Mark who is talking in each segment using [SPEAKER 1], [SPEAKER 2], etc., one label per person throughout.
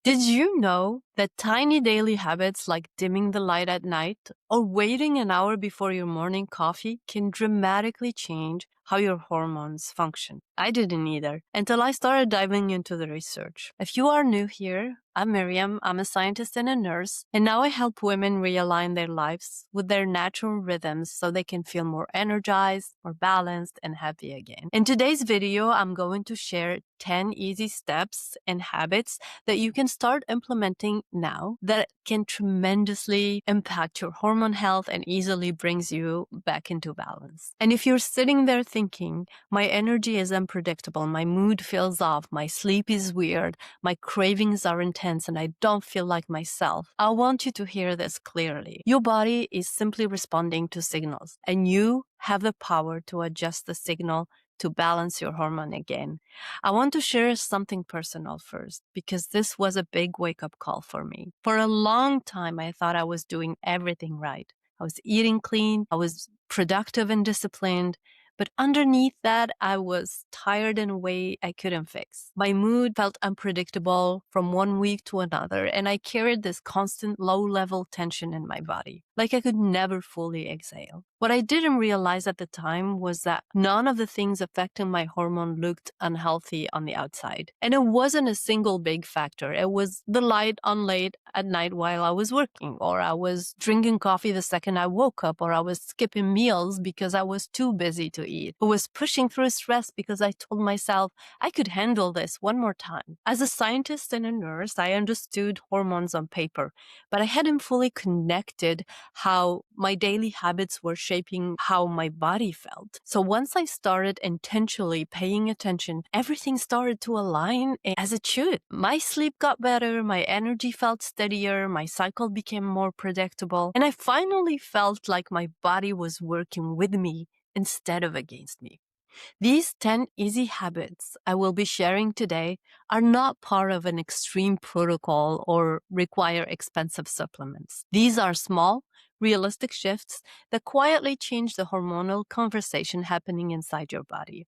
[SPEAKER 1] Did you know that tiny daily habits like dimming the light at night or waiting an hour before your morning coffee can dramatically change how your hormones function? I didn't either until I started diving into the research. If you are new here, I'm Miriam. I'm a scientist and a nurse, and now I help women realign their lives with their natural rhythms so they can feel more energized, more balanced, and happy again. In today's video, I'm going to share 10 easy steps and habits that you can start implementing now that can tremendously impact your hormone health and easily brings you back into balance. And if you're sitting there thinking, my energy is unpredictable, my mood feels off, my sleep is weird, my cravings are intense, and I don't feel like myself, I want you to hear this clearly. Your body is simply responding to signals, and you have the power to adjust the signal to balance your hormone again. I want to share something personal first, because this was a big wake-up call for me. For a long time, I thought I was doing everything right. I was eating clean, I was productive and disciplined, but underneath that, I was tired in a way I couldn't fix. My mood felt unpredictable from one week to another, and I carried this constant low-level tension in my body, like I could never fully exhale. What I didn't realize at the time was that none of the things affecting my hormone looked unhealthy on the outside. And it wasn't a single big factor. It was the light on late at night while I was working, or I was drinking coffee the second I woke up, or I was skipping meals because I was too busy to eat. I was pushing through stress because I told myself I could handle this one more time. As a scientist and a nurse, I understood hormones on paper, but I hadn't fully connected how my daily habits were shaping how my body felt. So once I started intentionally paying attention, everything started to align as it should. My sleep got better, my energy felt steadier, my cycle became more predictable, and I finally felt like my body was working with me instead of against me. These 10 easy habits I will be sharing today are not part of an extreme protocol or require expensive supplements. These are small, realistic shifts that quietly change the hormonal conversation happening inside your body.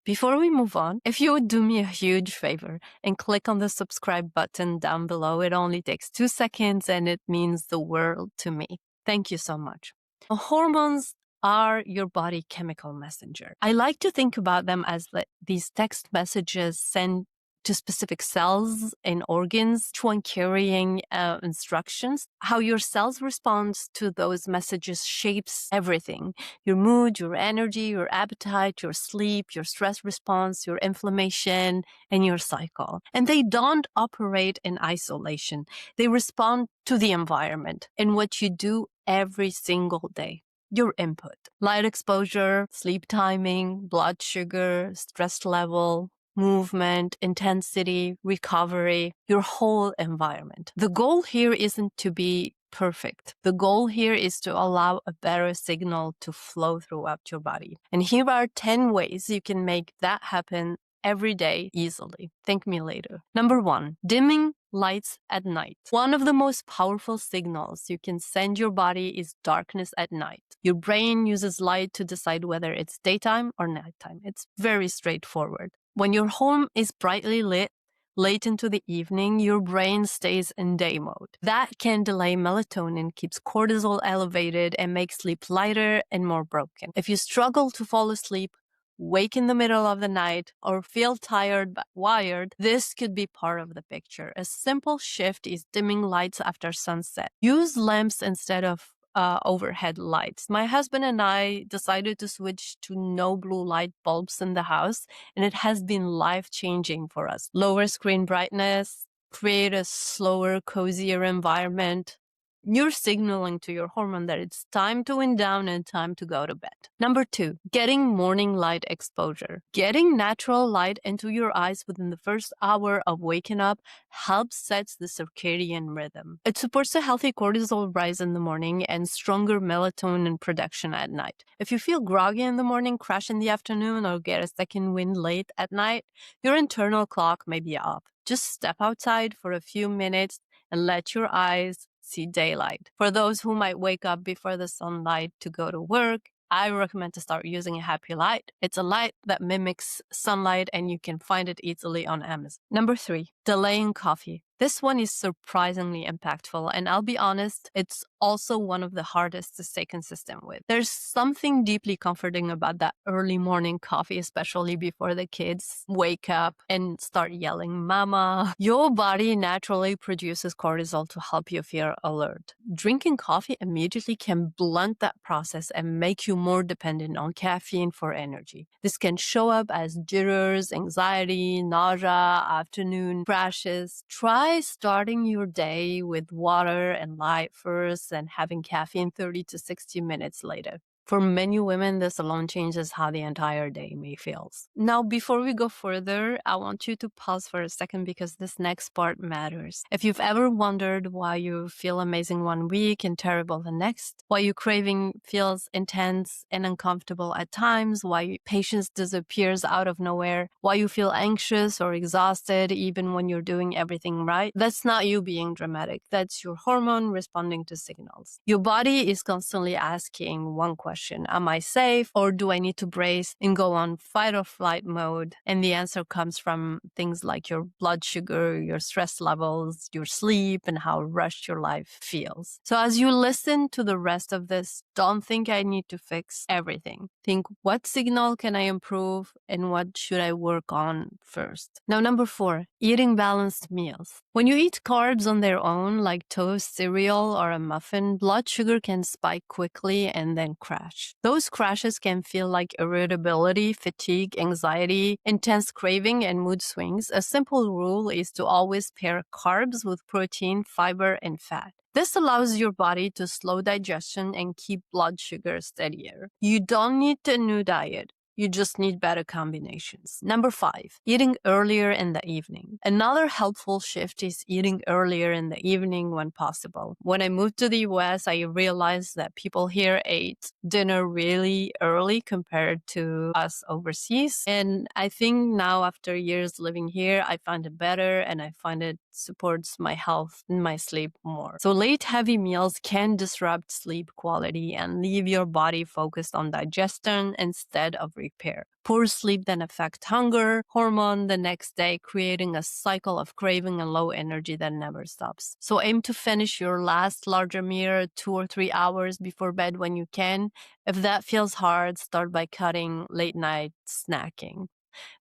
[SPEAKER 1] Before we move on, if you would do me a huge favor and click on the subscribe button down below, it only takes 2 seconds and it means the world to me. Thank you so much. Hormones are your body chemical messenger. I like to think about them as these text messages sent to specific cells and organs, each one carrying instructions. How your cells respond to those messages shapes everything: your mood, your energy, your appetite, your sleep, your stress response, your inflammation, and your cycle. And they don't operate in isolation. They respond to the environment and what you do every single day. Your input: light exposure, sleep timing, blood sugar, stress level, movement, intensity, recovery, your whole environment. The goal here isn't to be perfect. The goal here is to allow a better signal to flow throughout your body. And here are 10 ways you can make that happen every day easily. Thank me later. Number 1, dimming lights at night. One of the most powerful signals you can send your body is darkness at night. Your brain uses light to decide whether it's daytime or nighttime. It's very straightforward. When your home is brightly lit late into the evening, your brain stays in day mode. That can delay melatonin, keeps cortisol elevated, and makes sleep lighter and more broken. If you struggle to fall asleep, wake in the middle of the night, or feel tired but wired, this could be part of the picture. A simple shift is dimming lights after sunset. Use lamps instead of overhead lights. My husband and I decided to switch to no blue light bulbs in the house, and it has been life-changing for us. Lower screen brightness, create a slower, cozier environment. You're signaling to your hormone that it's time to wind down and time to go to bed. Number 2, getting morning light exposure. Getting natural light into your eyes within the first hour of waking up helps set the circadian rhythm. It supports a healthy cortisol rise in the morning and stronger melatonin production at night. If you feel groggy in the morning, crash in the afternoon, or get a second wind late at night, your internal clock may be off. Just step outside for a few minutes and let your eyes see daylight. For those who might wake up before the sunlight to go to work, I recommend to start using a happy light. It's a light that mimics sunlight and you can find it easily on Amazon. Number 3, delaying coffee. This one is surprisingly impactful, and I'll be honest, it's also one of the hardest to stay consistent with. There's something deeply comforting about that early morning coffee, especially before the kids wake up and start yelling, "Mama." Your body naturally produces cortisol to help you feel alert. Drinking coffee immediately can blunt that process and make you more dependent on caffeine for energy. This can show up as jitters, anxiety, nausea, afternoon crashes. Try starting your day with water and light first and having caffeine 30 to 60 minutes later. For many women, this alone changes how the entire day may feel. Now, before we go further, I want you to pause for a second because this next part matters. If you've ever wondered why you feel amazing one week and terrible the next, why your craving feels intense and uncomfortable at times, why patience disappears out of nowhere, why you feel anxious or exhausted even when you're doing everything right, that's not you being dramatic. That's your hormone responding to signals. Your body is constantly asking one question: am I safe, or do I need to brace and go on fight or flight mode? And the answer comes from things like your blood sugar, your stress levels, your sleep, and how rushed your life feels. So as you listen to the rest of this, don't think I need to fix everything. Think, what signal can I improve and what should I work on first? Now, number 4, eating balanced meals. When you eat carbs on their own, like toast, cereal, or a muffin, blood sugar can spike quickly and then crash. Those crashes can feel like irritability, fatigue, anxiety, intense craving, and mood swings. A simple rule is to always pair carbs with protein, fiber, and fat. This allows your body to slow digestion and keep blood sugar steadier. You don't need a new diet. You just need better combinations. Number 5, eating earlier in the evening. Another helpful shift is eating earlier in the evening when possible. When I moved to the US, I realized that people here ate dinner really early compared to us overseas. And I think now, after years living here, I find it better and I find it supports my health and my sleep more. So late heavy meals can disrupt sleep quality and leave your body focused on digestion instead of repair. Poor sleep then affects hunger, hormone the next day, creating a cycle of craving and low energy that never stops. So aim to finish your last larger meal 2 or 3 hours before bed when you can. If that feels hard, start by cutting late night snacking.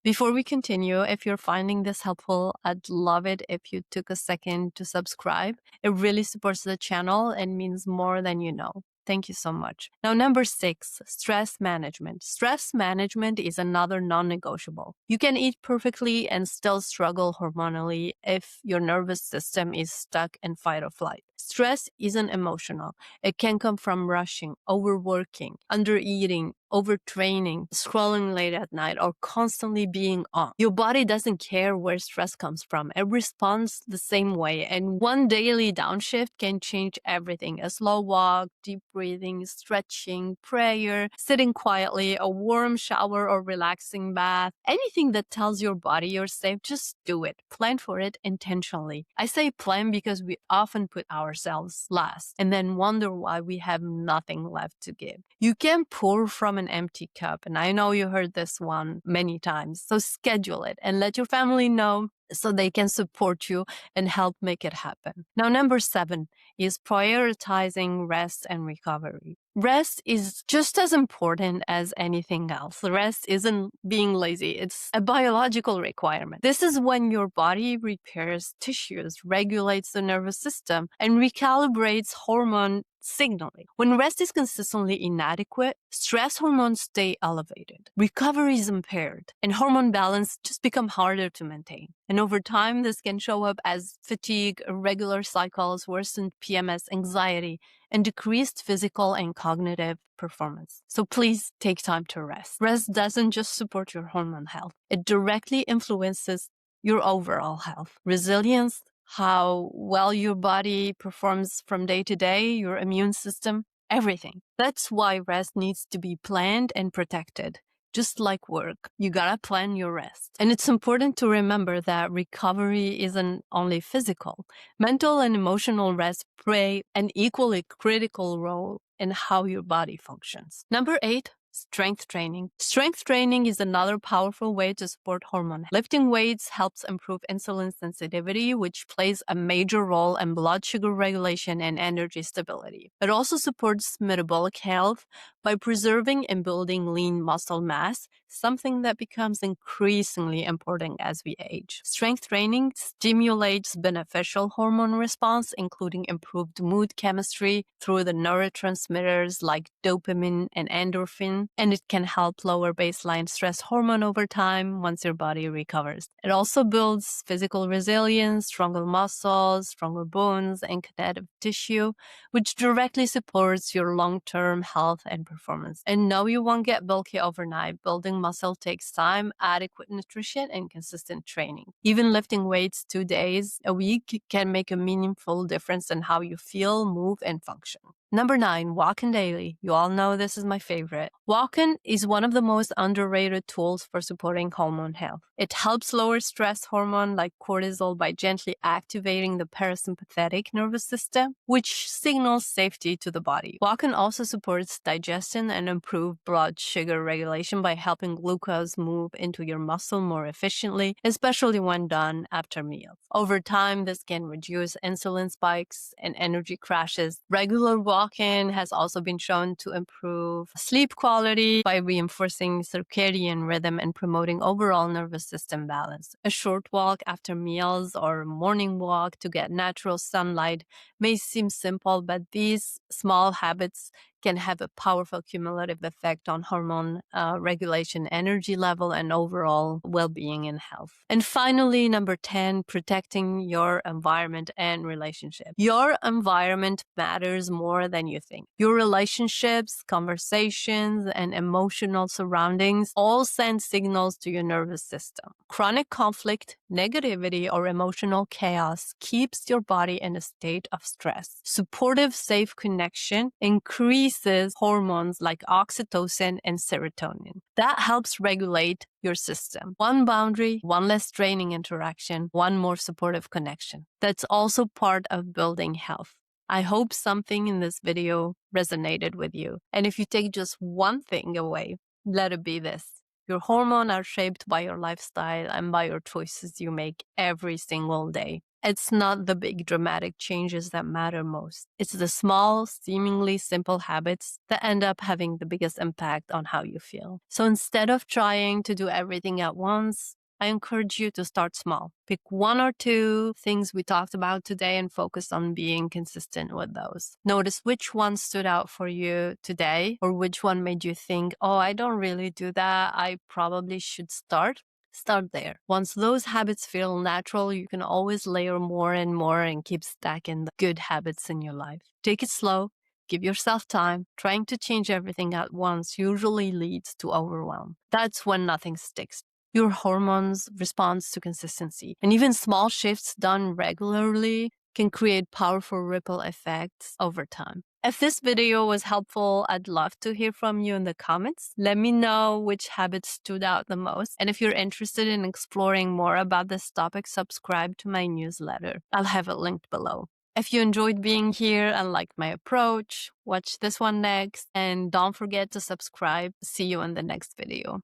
[SPEAKER 1] Before we continue, if you're finding this helpful, I'd love it if you took a second to subscribe. It really supports the channel and means more than you know. Thank you so much. Now, number 6, stress management. Stress management is another non-negotiable. You can eat perfectly and still struggle hormonally if your nervous system is stuck in fight or flight. Stress isn't emotional. It can come from rushing, overworking, undereating, overtraining, scrolling late at night, or constantly being on. Your body doesn't care where stress comes from. It responds the same way, and one daily downshift can change everything. A slow walk, deep breathing, stretching, prayer, sitting quietly, a warm shower or relaxing bath, anything that tells your body you're safe, just do it. Plan for it intentionally. I say plan because we often put ourselves last and then wonder why we have nothing left to give. You can pour from an empty cup, and I know you heard this one many times. So schedule it and let your family know so they can support you and help make it happen. Now, number 7 is prioritizing rest and recovery. Rest is just as important as anything else. Rest isn't being lazy. It's a biological requirement. This is when your body repairs tissues, regulates the nervous system, and recalibrates hormone signaling. When rest is consistently inadequate, stress hormones stay elevated, recovery is impaired, and hormone balance just become harder to maintain. And over time, this can show up as fatigue, irregular cycles, worsened PMS, anxiety, and decreased physical and cognitive performance. So please take time to rest. Rest doesn't just support your hormone health. It directly influences your overall health, resilience, how well your body performs from day to day, your immune system, everything. That's why rest needs to be planned and protected. Just like work, you gotta plan your rest. And it's important to remember that recovery isn't only physical. Mental and emotional rest play an equally critical role in how your body functions. Number 8, Strength training. Strength training is another powerful way to support hormone. Lifting weights helps improve insulin sensitivity, which plays a major role in blood sugar regulation and energy stability. It also supports metabolic health by preserving and building lean muscle mass, something that becomes increasingly important as we age. Strength training stimulates beneficial hormone response, including improved mood chemistry through the neurotransmitters like dopamine and endorphin, and it can help lower baseline stress hormone over time once your body recovers. It also builds physical resilience, stronger muscles, stronger bones, and connective tissue, which directly supports your long-term health and performance. And no, you won't get bulky overnight. Building muscle takes time, adequate nutrition, and consistent training. Even lifting weights 2 days a week can make a meaningful difference in how you feel, move, and function. Number 9, walking daily. You all know this is my favorite. Walking is one of the most underrated tools for supporting hormone health. It helps lower stress hormone like cortisol by gently activating the parasympathetic nervous system, which signals safety to the body. Walking also supports digestion and improved blood sugar regulation by helping glucose move into your muscle more efficiently, especially when done after meals. Over time, this can reduce insulin spikes and energy crashes. Regular walking has also been shown to improve sleep quality by reinforcing circadian rhythm and promoting overall nervous system balance. A short walk after meals or morning walk to get natural sunlight may seem simple, but these small habits can have a powerful cumulative effect on hormone regulation, energy level, and overall well-being and health. And finally, number 10, protecting your environment and relationship. Your environment matters more than you think. Your relationships, conversations, and emotional surroundings all send signals to your nervous system. Chronic conflict, negativity, or emotional chaos keeps your body in a state of stress. Supportive, safe connection increases hormones like oxytocin and serotonin. That helps regulate your system. One boundary, one less draining interaction, one more supportive connection. That's also part of building health. I hope something in this video resonated with you. And if you take just one thing away, let it be this. Your hormones are shaped by your lifestyle and by your choices you make every single day. It's not the big dramatic changes that matter most. It's the small, seemingly simple habits that end up having the biggest impact on how you feel. So instead of trying to do everything at once, I encourage you to start small. Pick 1 or 2 things we talked about today and focus on being consistent with those. Notice which one stood out for you today or which one made you think, oh, I don't really do that. I probably should start. Start there. Once those habits feel natural, you can always layer more and more and keep stacking the good habits in your life. Take it slow. Give yourself time. Trying to change everything at once usually leads to overwhelm. That's when nothing sticks. Your hormones respond to consistency, and even small shifts done regularly can create powerful ripple effects over time. If this video was helpful, I'd love to hear from you in the comments. Let me know which habits stood out the most. And if you're interested in exploring more about this topic, subscribe to my newsletter. I'll have it linked below. If you enjoyed being here and liked my approach, watch this one next. And don't forget to subscribe. See you in the next video.